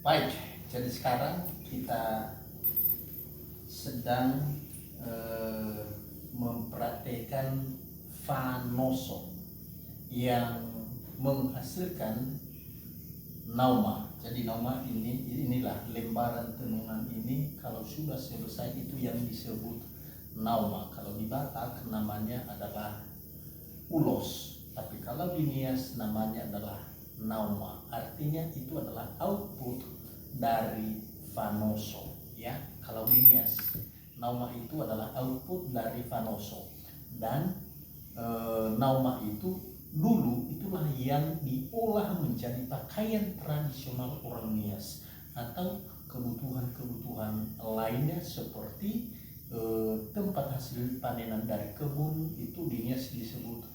Baik, jadi sekarang kita sedang mempraktekkan Fanoso yang menghasilkan nauma. Jadi nauma inilah lembaran tenungan ini kalau sudah selesai itu yang disebut nauma. Kalau di Batak namanya adalah ulos, tapi kalau di Nias namanya adalah nauma. Artinya itu adalah output dari Fanoso, ya. Kalau di Nias nauma itu adalah output dari Fanoso, dan nauma itu dulu itulah yang diolah menjadi pakaian tradisional orang Nias atau kebutuhan-kebutuhan lainnya seperti tempat hasil panenan dari kebun. Itu di Nias disebut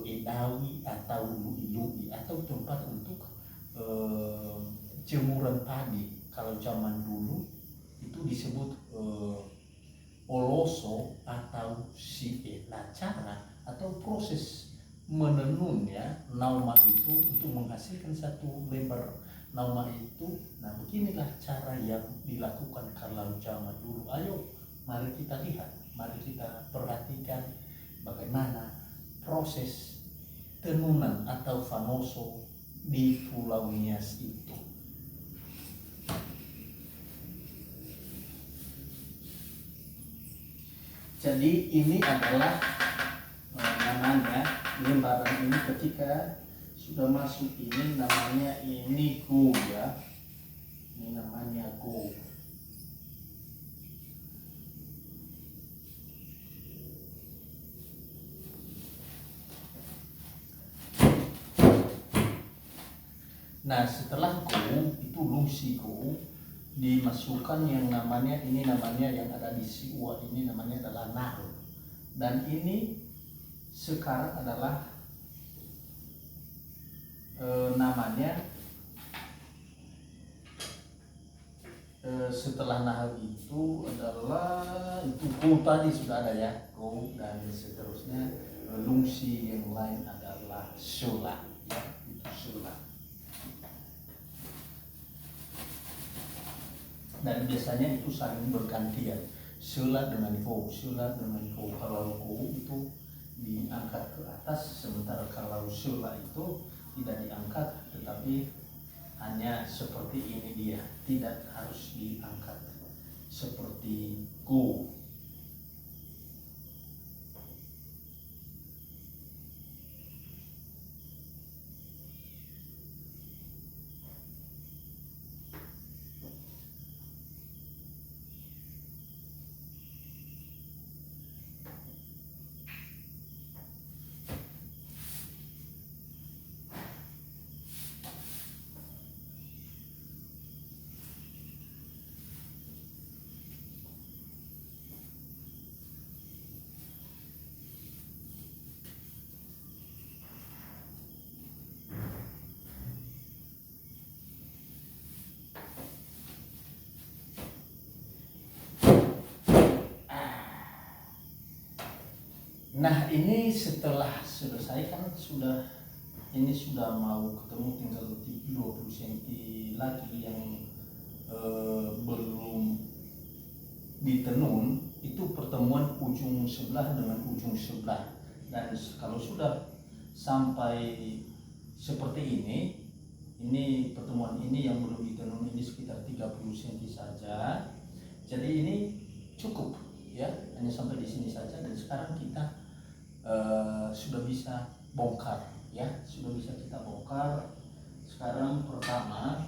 edawi atau lui-lui, atau tempat untuk jemuran padi. Kalau zaman dulu itu disebut oloso atau sie. Nah, cara atau proses menenunnya nauma itu untuk menghasilkan satu lembar nauma itu, nah beginilah cara yang dilakukan kalau zaman dulu. Ayo mari kita lihat, mari kita perhatikan bagaimana proses tenunan atau Fanoso di Pulau Nias itu. Jadi ini adalah namanya lembaran ini, ketika sudah masuk ini namanya ini go, ya. Ini namanya go. Nah, setelah go itu lusi go, dimasukkan yang namanya yang ada di siwa ini namanya adalah nahu. Dan ini sekarang adalah namanya setelah nahu itu adalah itu go tadi sudah ada, ya, go, dan seterusnya lungsi yang lain adalah shola, ya, itu shola. Dan biasanya itu saling bergantian, shola dengan go, shola dengan go. Kalau go itu diangkat ke atas, sementara kalau shola itu tidak diangkat, tetapi hanya seperti ini, dia tidak harus diangkat seperti go. Nah, ini setelah selesai kan ini sudah mau ketemu, tinggal 20 cm lagi yang belum ditenun. Itu pertemuan ujung sebelah dengan ujung sebelah. Dan kalau sudah sampai seperti ini pertemuan ini yang belum ditenun ini sekitar 30 cm saja. Jadi ini cukup, ya, hanya sampai di sini saja. Dan sekarang kita sudah bisa bongkar, ya, sudah bisa kita bongkar. Sekarang pertama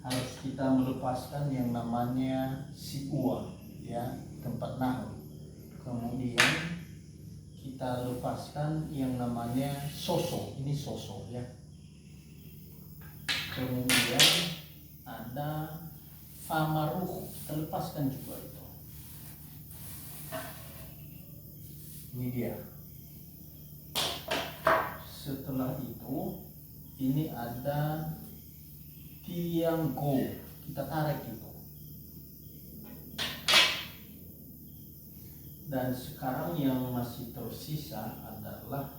harus kita melepaskan yang namanya siua, ya, tempat nahu. Kemudian kita lepaskan yang namanya soso, ini soso, ya. Kemudian ada famaruh, kita lepaskan juga itu. Ini dia. Setelah itu ini ada tiang go, kita tarik itu. Dan sekarang yang masih tersisa adalah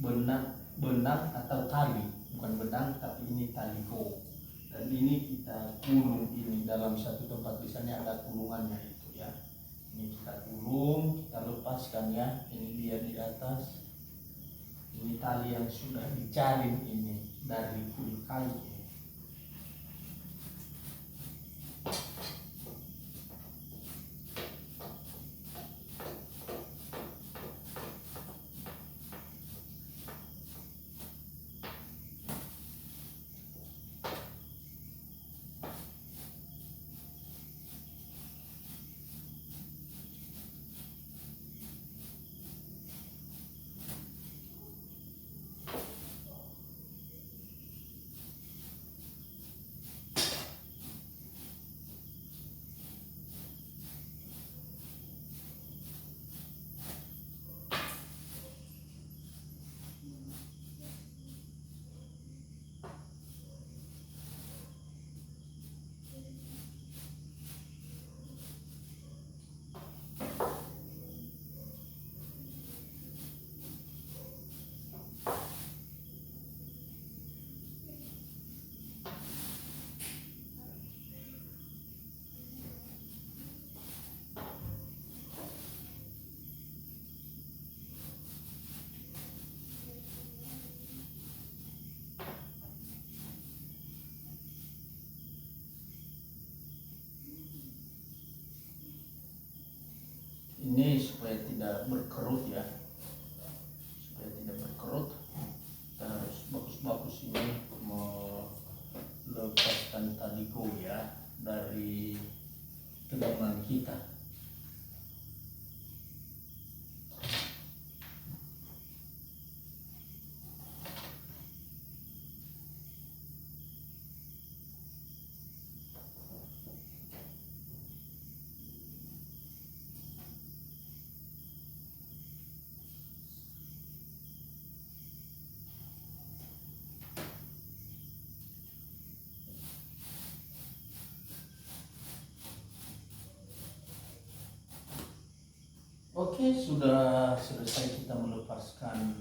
benang atau tali, bukan benang tapi ini taliko. Dan ini kita kulung ini dalam satu tempat, misalnya ada kulungannya itu ya. Ini kita kulung, kita lepaskan ya. Ini dia di atas. Ini tali yang sudah dijalin ini dari kulit kayu ini. Ini supaya tidak berkerut ya, supaya tidak berkerut kita harus bagus-bagus ini melepaskan taliko ya dari tegangan kita. Oke, sudah selesai kita melepaskan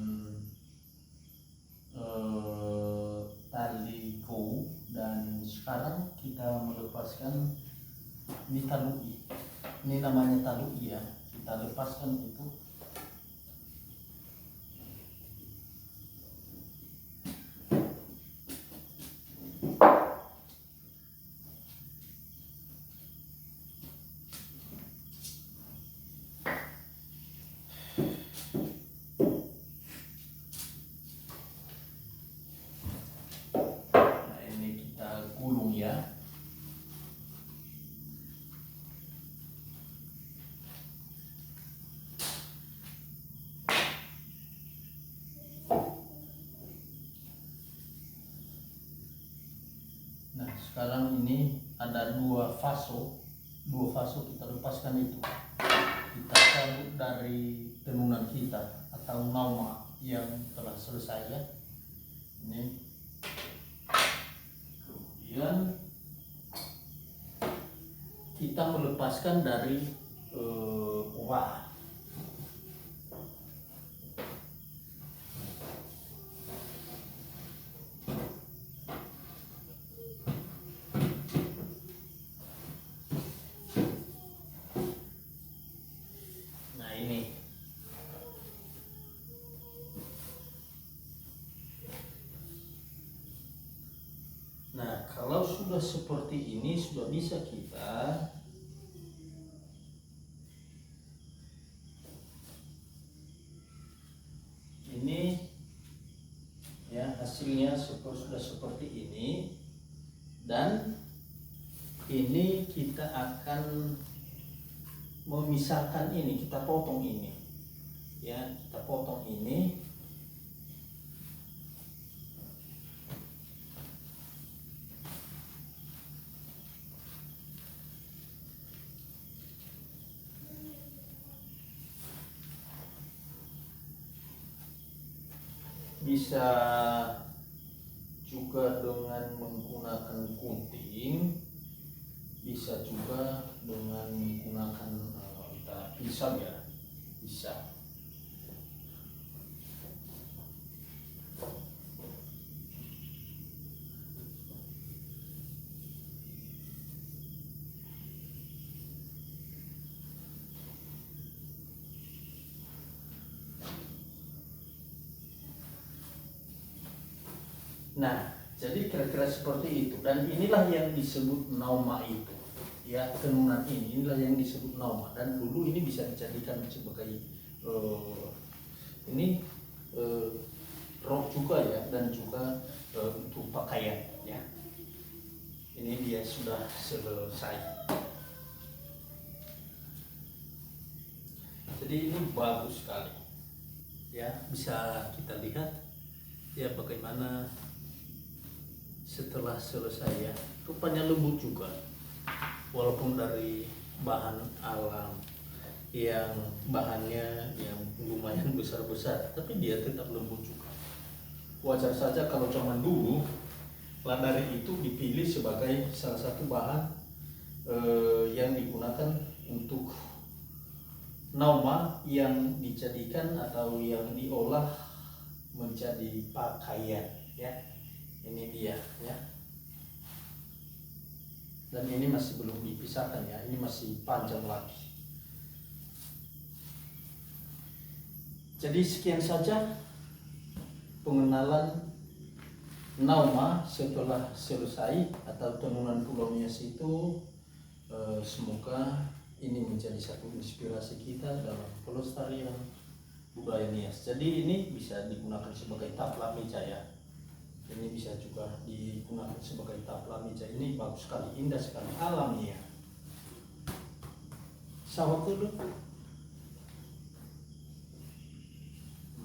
taliko, dan sekarang kita melepaskan ini talui. Ini namanya talui ya. Kita lepaskan itu. Nah, sekarang ini ada dua faso kita lepaskan itu. Kita cabut dari tenunan kita atau nauma yang telah selesai ya. Ini. Kemudian kita melepaskan dari wah. Nah, kalau sudah seperti ini, sudah bisa kita ini ya, hasilnya sudah seperti ini. Dan ini kita akan memisahkan ini, kita potong ini ya, kita potong ini. Bisa juga dengan menggunakan gunting, bisa juga dengan menggunakan pisau ya, bisa. Nah, jadi kira-kira seperti itu, dan inilah yang disebut nauma itu. Ya, tenunan inilah yang disebut nauma, dan dulu ini bisa dijadikan sebagai ini rok juga ya, dan juga untuk pakaian ya. Ini dia sudah selesai. Jadi ini bagus sekali ya, bisa kita lihat ya bagaimana setelah selesai ya. Rupanya lembut juga, walaupun dari bahan alam yang bahannya yang lumayan besar-besar, tapi dia tetap lembut juga. Wajar saja kalau zaman dulu ladari itu dipilih sebagai salah satu bahan yang digunakan untuk nauma yang dijadikan atau yang diolah menjadi pakaian ya. Ini dia ya. Dan ini masih belum dipisahkan ya, ini masih panjang lagi. Jadi sekian saja pengenalan nauma setelah selesai atau tenunan Pulau Nias itu. Semoga ini menjadi satu inspirasi kita dalam pelestarian budaya Nias. Jadi ini bisa digunakan sebagai tapla meja ya. Ini bisa juga digunakan sebagai tapla meja. Ini bagus sekali, indah sekali, alamiah. Sawah dulu.